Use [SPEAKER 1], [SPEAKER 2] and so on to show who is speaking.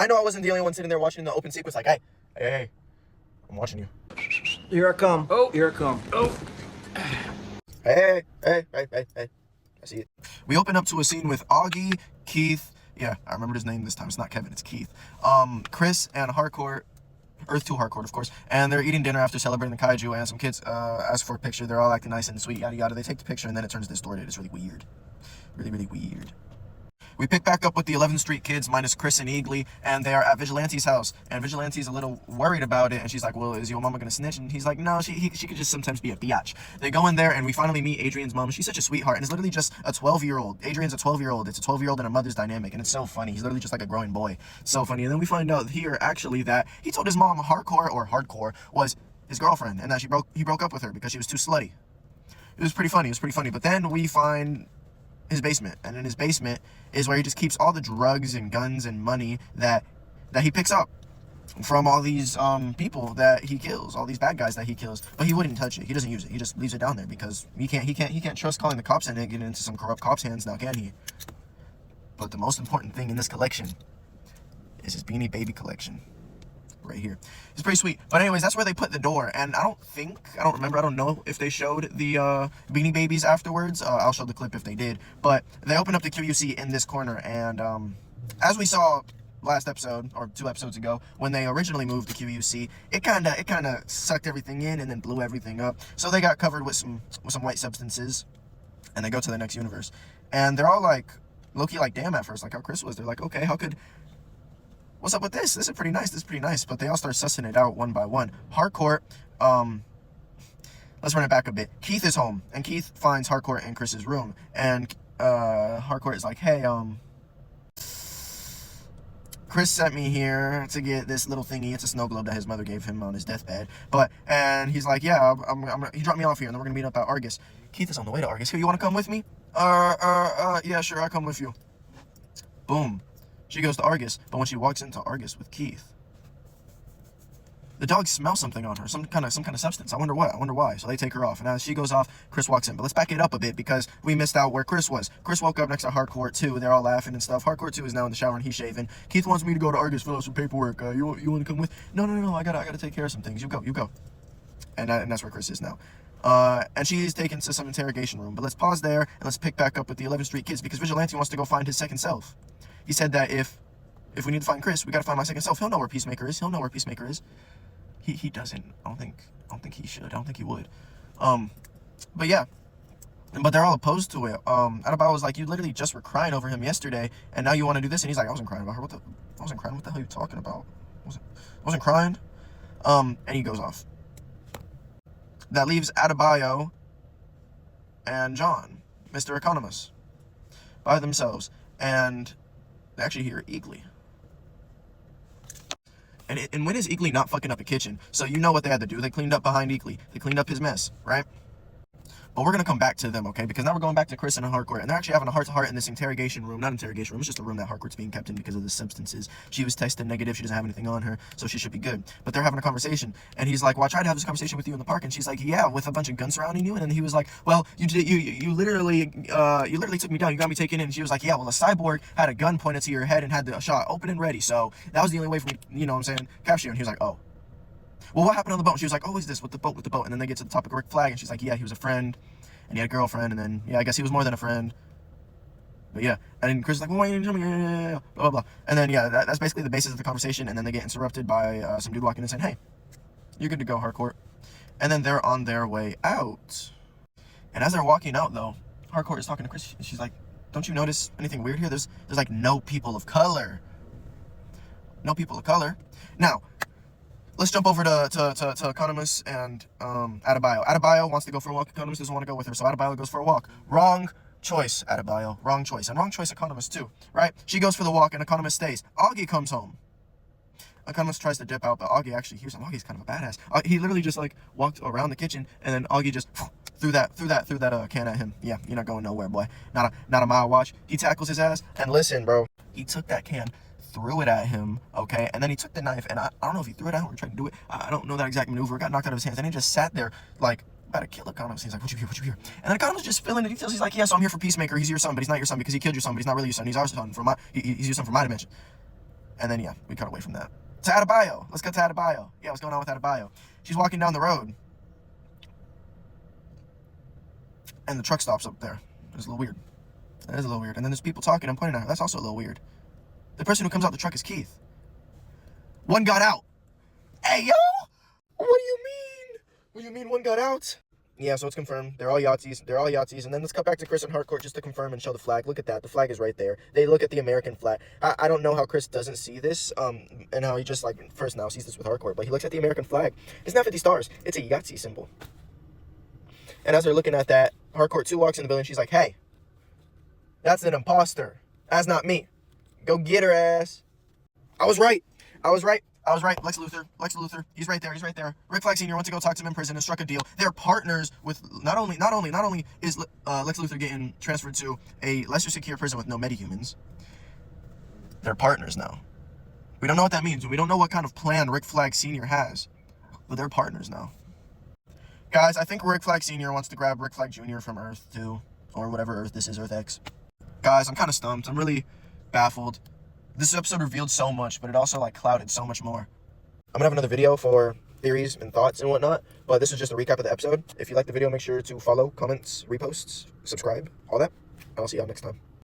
[SPEAKER 1] I know I wasn't the only one sitting there watching the open sequence like, hey, I'm watching you.
[SPEAKER 2] Here I come.
[SPEAKER 3] Oh.
[SPEAKER 2] Here I come.
[SPEAKER 3] Oh.
[SPEAKER 1] Hey. I see it. We open up to a scene with Augie, Keith. Yeah, I remembered his name this time. It's not Kevin, it's Keith. Chris and Hardcore. Earth 2 Hardcore, of course. And they're eating dinner after celebrating the kaiju, and some kids ask for a picture. They're all acting nice and sweet, yada yada. They take the picture, and then it turns distorted. It's really weird. Really weird. We pick back up with the 11th Street kids minus Chris and Eagly, and they are at Vigilante's house. And Vigilante's a little worried about it, and she's like, well, is your mama gonna snitch? And he's like, no, she could just sometimes be a biatch. They go in there, and we finally meet Adrian's mom. She's such a sweetheart, and it's literally just a 12-year-old. Adrian's a 12-year-old. It's a 12-year-old and a mother's dynamic, and it's so funny. He's literally just like a growing boy. So funny. And then we find out here, actually, that he told his mom Hardcore was his girlfriend, and that he broke up with her because she was too slutty. It was pretty funny. But then we find his basement, and in his basement is where he just keeps all the drugs and guns and money that he picks up from all these people that he kills, all these bad guys that he kills. But he wouldn't touch it. He doesn't use it. He just leaves it down there because he can't trust calling the cops and it getting into some corrupt cops' hands now, can he? But the most important thing in this collection is his Beanie Baby collection. Right here. It's pretty sweet. But anyways, that's where they put the door. And I don't know if they showed the Beanie Babies afterwards. I'll show the clip if they did. But they opened up the QUC in this corner. And as we saw last episode, or 2 episodes ago, when they originally moved the QUC, it kind of sucked everything in and then blew everything up. So they got covered with some white substances. And they go to the next universe. And they're all like, low-key like, damn at first. Like how Chris was. They're like, okay, what's up with this? This is pretty nice. But they all start sussing it out one by one. Hardcore, let's run it back a bit. Keith is home, and Keith finds Hardcore in Chris's room. And Hardcore is like, hey, Chris sent me here to get this little thingy. It's a snow globe that his mother gave him on his deathbed. And he's like, yeah, he dropped me off here, and then we're gonna meet up at Argus. Keith is on the way to Argus. Here, you wanna come with me? Yeah, sure, I'll come with you. Boom. She goes to Argus, but when she walks into Argus with Keith, the dog smells something on her, some kind of substance. I wonder why. So they take her off, and as she goes off, Chris walks in. But let's back it up a bit because we missed out where Chris was. Chris woke up next to Hardcore 2. They're all laughing and stuff. Hardcore 2 is now in the shower and he's shaving. Keith wants me to go to Argus, fill out some paperwork. You want to come with? No. I gotta take care of some things. You go. And that's where Chris is now. And she's taken to some interrogation room. But let's pause there and let's pick back up with the 11th Street kids because Vigilante wants to go find his second self. He said that if we need to find Chris, we gotta find my second self. He'll know where Peacemaker is. He doesn't. I don't think he should. I don't think he would. But yeah. But they're all opposed to it. Adebayo was like, you literally just were crying over him yesterday, and now you want to do this? And he's like, I wasn't crying about her. I wasn't crying. What the hell are you talking about? I wasn't crying. And he goes off. That leaves Adebayo and John, Mr. Economist, by themselves. And they actually hear Eagly. And when is Eagly not fucking up a kitchen? So you know what they had to do. They cleaned up behind Eagly. They cleaned up his mess, right? But we're going to come back to them, okay? Because now we're going back to Chris and Hardcore. And they're actually having a heart-to-heart in this interrogation room. Not interrogation room. It's just a room that Hardcore's being kept in because of the substances. She was tested negative. She doesn't have anything on her. So she should be good. But they're having a conversation. And he's like, well, I tried to have this conversation with you in the park. And she's like, yeah, with a bunch of guns surrounding you. And then he was like, well, you literally took me down. You got me taken in. And she was like, yeah, well, a cyborg had a gun pointed to your head and had the shot open and ready. So that was the only way for me, you know what I'm saying, capture you. And he was like, oh. Well, what happened on the boat? And she was like, oh, is this with the boat? And then they get to the topic of Rick Flag. And she's like, yeah, he was a friend. And he had a girlfriend, and then, yeah, I guess he was more than a friend. But yeah, and Chris is like, well, why didn't you tell me? Yeah, blah, blah, blah. And then, yeah, that's basically the basis of the conversation, and then they get interrupted by some dude walking in saying, hey, you're good to go, Hardcore. And then they're on their way out. And as they're walking out, though, Hardcore is talking to Chris, and she's like, don't you notice anything weird here? There's like, no people of color. No people of color. Now, let's jump over to Economist and Adebayo. Adebayo wants to go for a walk. Economist doesn't want to go with her, so Adebayo goes for a walk. Wrong choice, Adebayo. Wrong choice. And wrong choice, Economist, too. Right? She goes for the walk, and Economist stays. Augie comes home. Economist tries to dip out, but Augie actually hears him. Augie's kind of a badass. He literally just, like, walked around the kitchen, and then Augie just threw that can at him. Yeah, you're not going nowhere, boy. Not a mile watch. He tackles his ass, and listen, bro. He took that can, threw it at him, okay, and then he took the knife, and I don't know if he threw it out or tried to do it. I don't know that exact maneuver. It got knocked out of his hands, and he just sat there like about to kill Economist. He's like, what you hear? And Economist just filling the details. He's like, yeah, so I'm here for Peacemaker. He's your son, but he's not your son because he killed your son, but he's not really your son. He's our son he's your son from my dimension. And then, yeah, we cut away from that. To Adebayo. Let's get to Adebayo. Yeah, what's going on with Adebayo? She's walking down the road. And the truck stops up there. It's a little weird. That is a little weird. And then there's people talking. I'm pointing at her. That's also a little weird. The person who comes out the truck is Keith. One got out. Hey, yo! What do you mean? What do you mean one got out? Yeah, so it's confirmed. They're all Yahtzees. They're all Yahtzees. And then let's cut back to Chris and Harcourt just to confirm and show the flag. Look at that. The flag is right there. They look at the American flag. I don't know how Chris doesn't see this, and how he just, like, first now sees this with Harcourt. But he looks at the American flag. It's not 50 stars. It's a Yahtzee symbol. And as they're looking at that, Harcourt 2 walks in the building. She's like, hey, that's an imposter. That's not me. Go get her ass. I was right. I was right. I was right. Lex Luthor. He's right there. He's right there. Rick Flag Sr. went to go talk to him in prison and struck a deal. They're partners with not only is Lex Luthor getting transferred to a lesser secure prison with no metahumans. They're partners now. We don't know what that means. We don't know what kind of plan Rick Flag Sr. has, but they're partners now. Guys, I think Rick Flag Sr. wants to grab Rick Flag Jr. from Earth 2, or whatever Earth this is, Earth X. Guys, I'm kind of stumped. I'm really baffled. This episode revealed so much, but it also, like, clouded so much more. I'm gonna have another video for theories and thoughts and whatnot, but this is just a recap of the episode. If you like the video, make sure to follow, comments, reposts, subscribe, all that, and I'll see y'all next time.